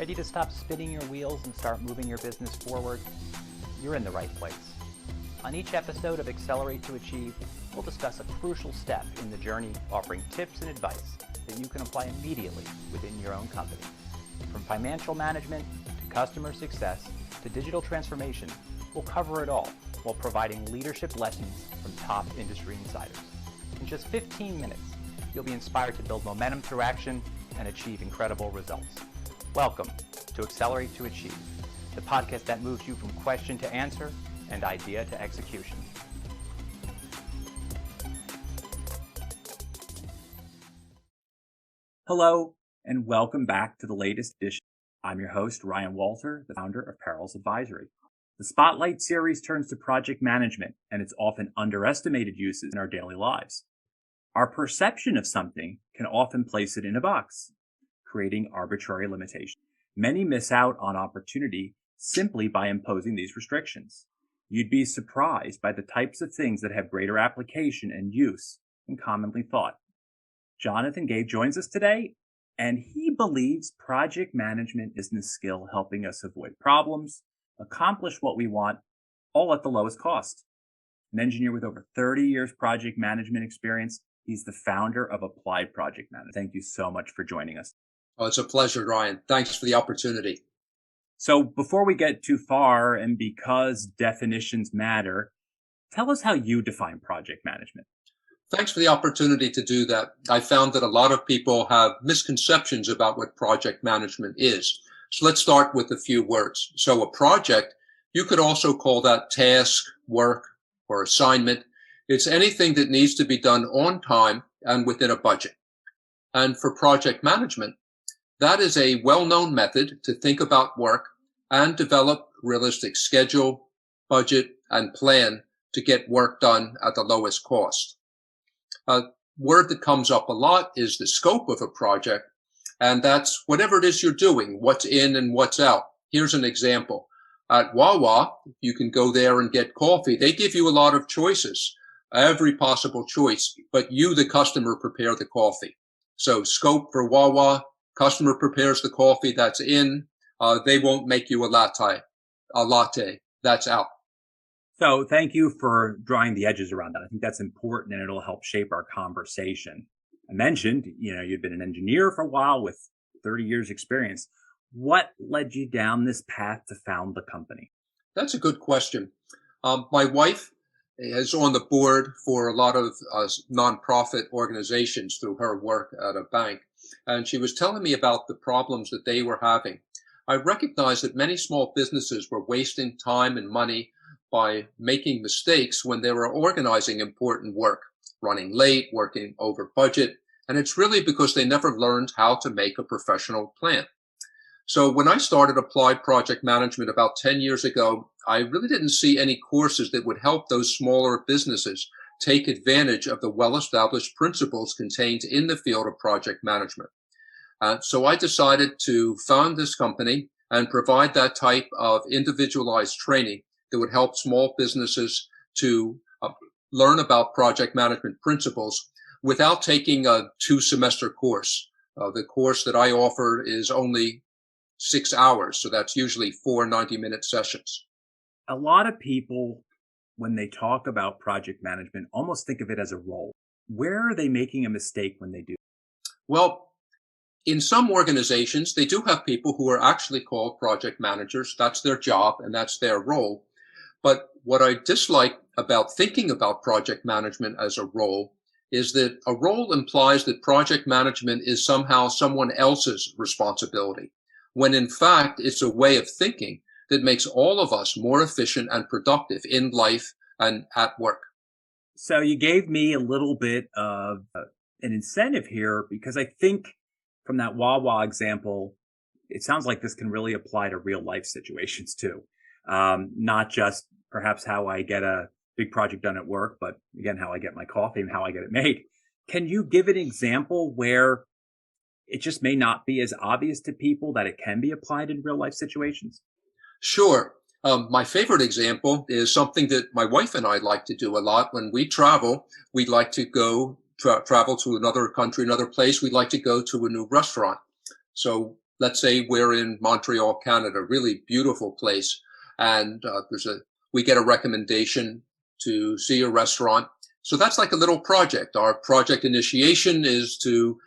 Ready to stop spinning your wheels and start moving your business forward? You're in the right place. On each episode of Accelerate to Achieve, we'll discuss a crucial step in the journey, offering tips and advice that you can apply immediately within your own company. From financial management to customer success to digital transformation, we'll cover it all while providing leadership lessons from top industry insiders. In just 15 minutes, you'll be inspired to build momentum through action and achieve incredible results. Welcome to Accelerate to Achieve, the podcast that moves you from question to answer and idea to execution. Hello, and welcome back to the latest edition. I'm your host, Ryan Walter, the founder of Parrels Advisory. The Spotlight series turns to project management and its often underestimated uses in our daily lives. Our perception of something can often place it in a box, creating arbitrary limitations. Many miss out on opportunity simply by imposing these restrictions. You'd be surprised by the types of things that have greater application and use than commonly thought. Jonathan Gaev joins us today, and he believes project management is a skill helping us avoid problems, accomplish what we want, all at the lowest cost. An engineer with over 30 years project management experience, he's the founder of Applied Project Management. Thank you so much for joining us. Oh, it's a pleasure, Ryan. Thanks for the opportunity. So before we get too far, and because definitions matter, tell us how you define project management. Thanks for the opportunity to do that. I found that a lot of people have misconceptions about what project management is. So let's start with a few words. So a project, you could also call that task, work, or assignment. It's anything that needs to be done on time and within a budget. And for project management, that is a well-known method to think about work and develop realistic schedule, budget, and plan to get work done at the lowest cost. A word that comes up a lot is the scope of a project, and that's whatever it is you're doing, what's in and what's out. Here's an example. At Wawa, you can go there and get coffee. They give you a lot of choices, every possible choice, but you, the customer, prepare the coffee. So scope for Wawa, customer prepares the coffee, that's in. They won't make you a latte, that's out. So thank you for drawing the edges around that. I think that's important, and it'll help shape our conversation. I mentioned, you'd been an engineer for a while with 30 years experience. What led you down this path to found the company? That's a good question. My wife is on the board for a lot of nonprofit organizations through her work at a bank. And she was telling me about the problems that they were having. I recognized that many small businesses were wasting time and money by making mistakes when they were organizing important work, running late, working over budget. And it's really because they never learned how to make a professional plan. So when I started Applied Project Management about 10 years ago, I really didn't see any courses that would help those smaller businesses take advantage of the well-established principles contained in the field of project management. So I decided to found this company and provide that type of individualized training that would help small businesses to learn about project management principles without taking a 2-semester course. The course that I offer is only 6 hours, so that's usually 4 90-minute sessions. A lot of people, when they talk about project management, almost think of it as a role. Where are they making a mistake when they do? Well, in some organizations, they do have people who are actually called project managers. That's their job and that's their role. But what I dislike about thinking about project management as a role is that a role implies that project management is somehow someone else's responsibility, when in fact it's a way of thinking that makes all of us more efficient and productive in life and at work. So you gave me a little bit of an incentive here, because I think from that Wawa example, it sounds like this can really apply to real life situations too. Not just perhaps how I get a big project done at work, but again, how I get my coffee and how I get it made. Can you give an example where it just may not be as obvious to people that it can be applied in real life situations? Sure. My favorite example is something that my wife and I like to do a lot. When we travel, we like to go travel to another country, another place. We'd like to go to a new restaurant. So let's say we're in Montreal, Canada, really beautiful place. And we get a recommendation to see a restaurant. So that's like a little project. Our project initiation is to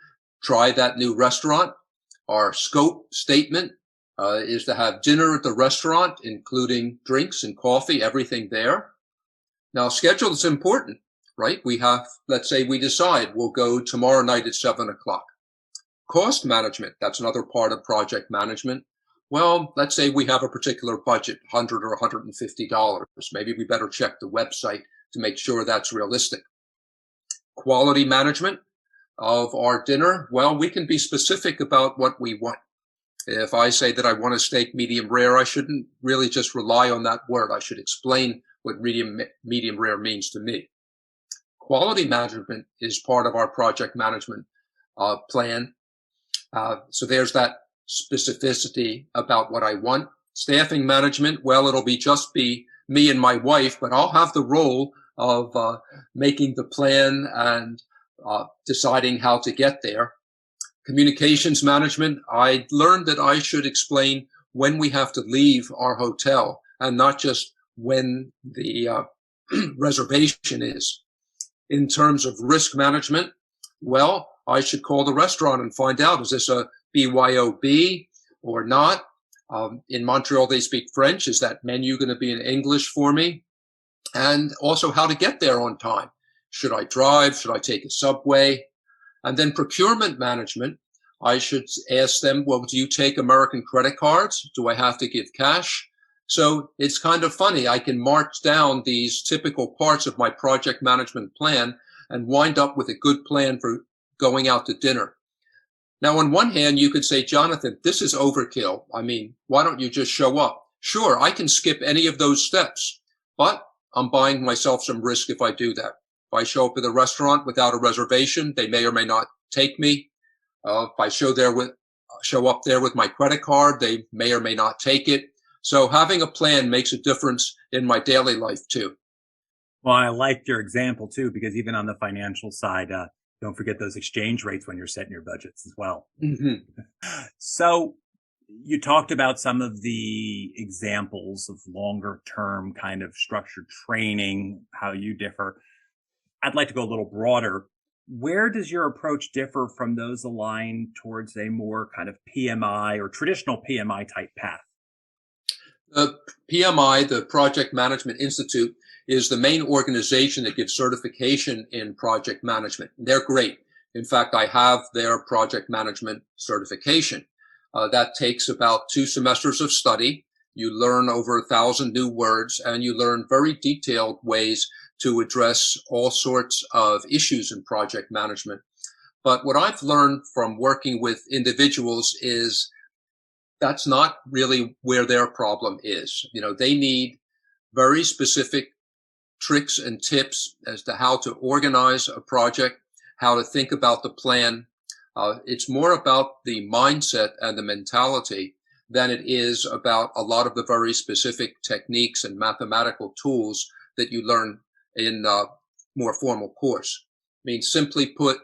try that new restaurant. Our scope statement is to have dinner at the restaurant, including drinks and coffee, everything there. Now, schedule is important, right? Let's say we decide we'll go tomorrow night at 7:00. Cost management, that's another part of project management. Well, let's say we have a particular budget, $100 or $150. Maybe we better check the website to make sure that's realistic. Quality management of our dinner, well, we can be specific about what we want. If I say that I want a steak medium rare, I shouldn't really just rely on that word. I should explain what medium rare means to me. Quality management is part of our project management plan. So there's that specificity about what I want. Staffing management, well, it'll just be me and my wife, but I'll have the role of making the plan and deciding how to get there. Communications management, I learned that I should explain when we have to leave our hotel and not just when the reservation is. In terms of risk management, well, I should call the restaurant and find out, is this a BYOB or not? In Montreal, they speak French. Is that menu going to be in English for me? And also how to get there on time. Should I drive? Should I take a subway? And then procurement management, I should ask them, well, do you take American credit cards? Do I have to give cash? So it's kind of funny. I can march down these typical parts of my project management plan and wind up with a good plan for going out to dinner. Now, on one hand, you could say, Jonathan, this is overkill. I mean, why don't you just show up? Sure, I can skip any of those steps, but I'm buying myself some risk if I do that. If I show up at the restaurant without a reservation, they may or may not take me. If I show up there with my credit card, they may or may not take it. So having a plan makes a difference in my daily life too. Well, I liked your example too, because even on the financial side, don't forget those exchange rates when you're setting your budgets as well. Mm-hmm. So you talked about some of the examples of longer term kind of structured training, how you differ. I'd like to go a little broader. Where does your approach differ from those aligned towards a more kind of PMI or traditional PMI type path? The PMI, the Project Management Institute, is the main organization that gives certification in project management. They're great. In fact, I have their project management certification. That takes about 2 semesters of study. You learn over 1,000 new words, and you learn very detailed ways to address all sorts of issues in project management. But what I've learned from working with individuals is that's not really where their problem is. You know, they need very specific tricks and tips as to how to organize a project, how to think about the plan. It's more about the mindset and the mentality than it is about a lot of the very specific techniques and mathematical tools that you learn in a more formal course. I mean, simply put,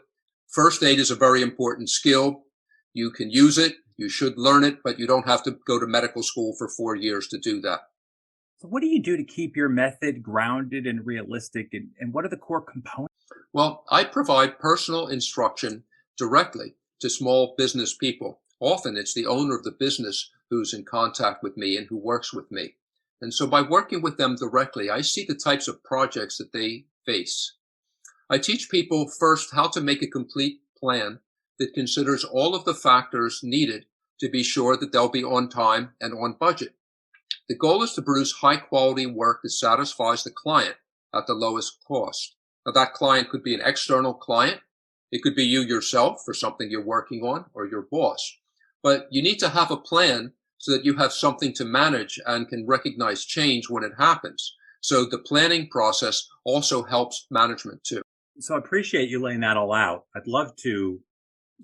first aid is a very important skill. You can use it. You should learn it, but you don't have to go to medical school for 4 years to do that. So what do you do to keep your method grounded and realistic? And what are the core components? Well, I provide personal instruction directly to small business people. Often it's the owner of the business who's in contact with me and who works with me. And so by working with them directly, I see the types of projects that they face. I teach people first how to make a complete plan that considers all of the factors needed to be sure that they'll be on time and on budget. The goal is to produce high quality work that satisfies the client at the lowest cost. Now, that client could be an external client. It could be you yourself for something you're working on, or your boss. But you need to have a plan so that you have something to manage and can recognize change when it happens. So the planning process also helps management too. So I appreciate you laying that all out. I'd love to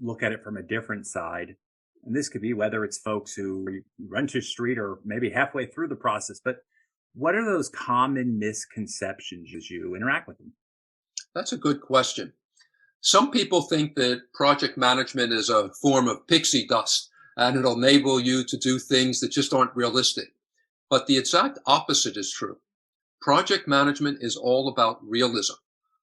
look at it from a different side. And this could be whether it's folks who run to the street or maybe halfway through the process. But what are those common misconceptions as you interact with them? That's a good question. Some people think that project management is a form of pixie dust and it'll enable you to do things that just aren't realistic. But the exact opposite is true. Project management is all about realism.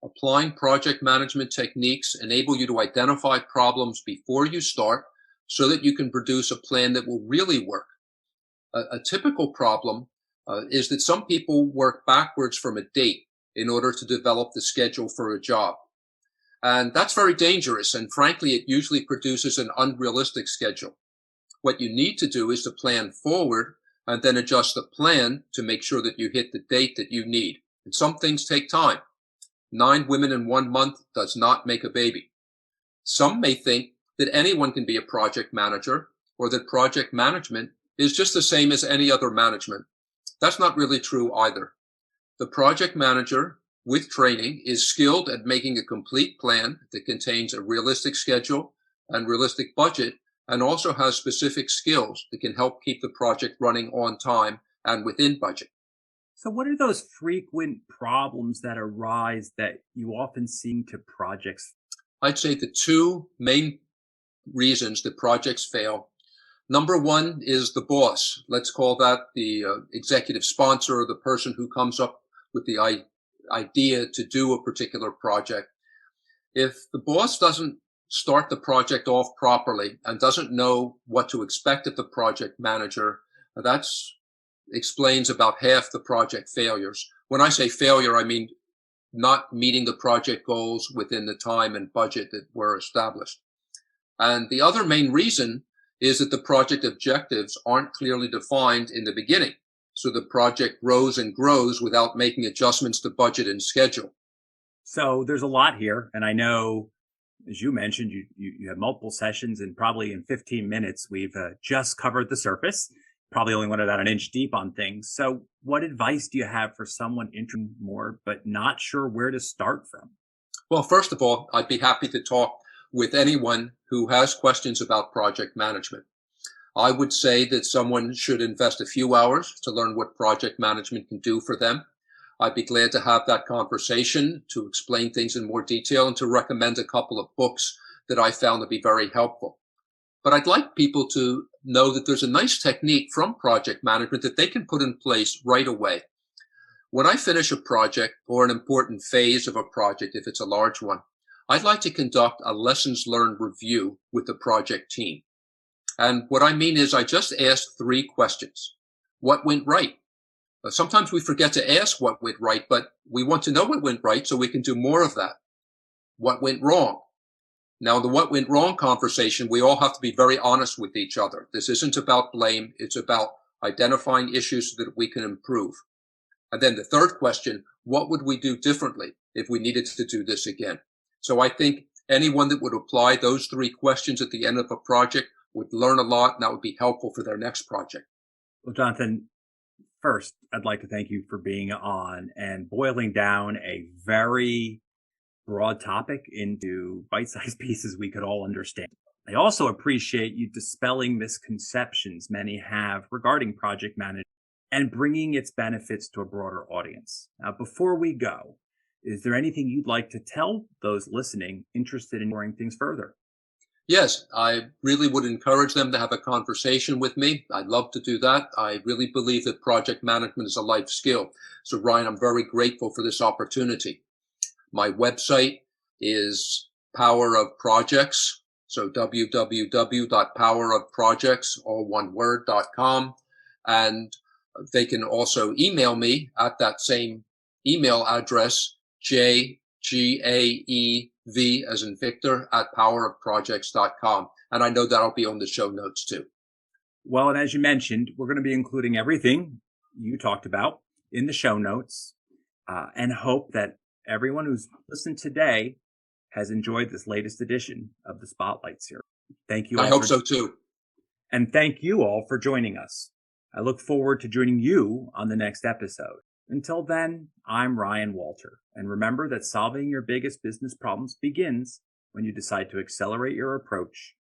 Applying project management techniques enable you to identify problems before you start so that you can produce a plan that will really work. A typical problem is that some people work backwards from a date in order to develop the schedule for a job. And that's very dangerous. And frankly, it usually produces an unrealistic schedule. What you need to do is to plan forward and then adjust the plan to make sure that you hit the date that you need. And some things take time. 9 women in 1 month does not make a baby. Some may think that anyone can be a project manager, or that project management is just the same as any other management. That's not really true either. The project manager with training is skilled at making a complete plan that contains a realistic schedule and realistic budget, and also has specific skills that can help keep the project running on time and within budget. So what are those frequent problems that arise that you often see to projects? I'd say the 2 main reasons that projects fail. Number 1 is the boss. Let's call that the executive sponsor, or the person who comes up with the idea to do a particular project. If the boss doesn't start the project off properly and doesn't know what to expect of the project manager, that explains about half the project failures. When I say failure, I mean not meeting the project goals within the time and budget that were established. And the other main reason is that the project objectives aren't clearly defined in the beginning. So the project grows and grows without making adjustments to budget and schedule. So there's a lot here. And I know, as you mentioned, you have multiple sessions, and probably in 15 minutes, we've just covered the surface. Probably only went about an inch deep on things. So what advice do you have for someone interested more, but not sure where to start from? Well, first of all, I'd be happy to talk with anyone who has questions about project management. I would say that someone should invest a few hours to learn what project management can do for them. I'd be glad to have that conversation, to explain things in more detail, and to recommend a couple of books that I found to be very helpful. But I'd like people to know that there's a nice technique from project management that they can put in place right away. When I finish a project or an important phase of a project, if it's a large one, I'd like to conduct a lessons learned review with the project team. And what I mean is I just ask 3 questions. What went right? Sometimes we forget to ask what went right, but we want to know what went right so we can do more of that. What went wrong? Now, the what went wrong conversation, we all have to be very honest with each other. This isn't about blame. It's about identifying issues so that we can improve. And then the third question, what would we do differently if we needed to do this again? So I think anyone that would apply those 3 questions at the end of a project would learn a lot, and that would be helpful for their next project. Well, Jonathan, first, I'd like to thank you for being on and boiling down a very broad topic into bite-sized pieces we could all understand. I also appreciate you dispelling misconceptions many have regarding project management and bringing its benefits to a broader audience. Now, before we go, is there anything you'd like to tell those listening interested in exploring things further? Yes, I really would encourage them to have a conversation with me. I'd love to do that. I really believe that project management is a life skill. So Ryan, I'm very grateful for this opportunity. My website is Power of Projects. So www.powerofprojects, all one word.com. And they can also email me at that same email address, jgaev as in Victor at powerofprojects.com. And I know that'll be on the show notes too. Well, and as you mentioned, we're going to be including everything you talked about in the show notes, and hope that everyone who's listened today has enjoyed this latest edition of the Spotlight series. Thank you all. I hope so too. And thank you all for joining us. I look forward to joining you on the next episode. Until then, I'm Ryan Walter. And remember that solving your biggest business problems begins when you decide to accelerate your approach.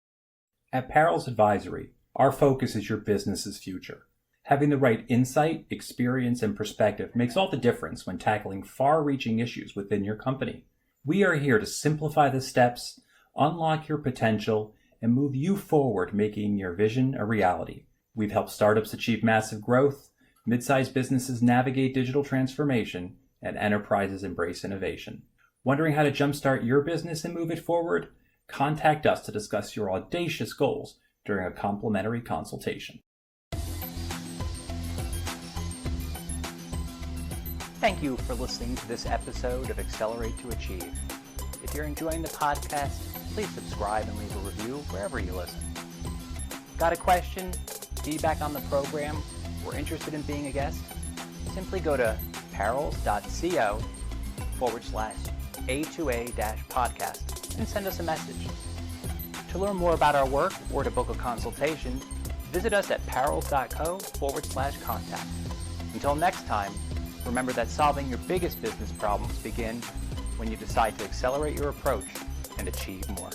At Parrels Advisory, our focus is your business's future. Having the right insight, experience, and perspective makes all the difference when tackling far-reaching issues within your company. We are here to simplify the steps, unlock your potential, and move you forward, making your vision a reality. We've helped startups achieve massive growth, mid-sized businesses navigate digital transformation, and enterprises embrace innovation. Wondering how to jumpstart your business and move it forward? Contact us to discuss your audacious goals during a complimentary consultation. Thank you for listening to this episode of Accelerate to Achieve. If you're enjoying the podcast, please subscribe and leave a review wherever you listen. Got a question, feedback on the program, or interested in being a guest? Simply go to parrels.co/A2A-podcast and send us a message. To learn more about our work or to book a consultation, visit us at parrels.co/contact. Until next time, remember that solving your biggest business problems begin when you decide to accelerate your approach and achieve more.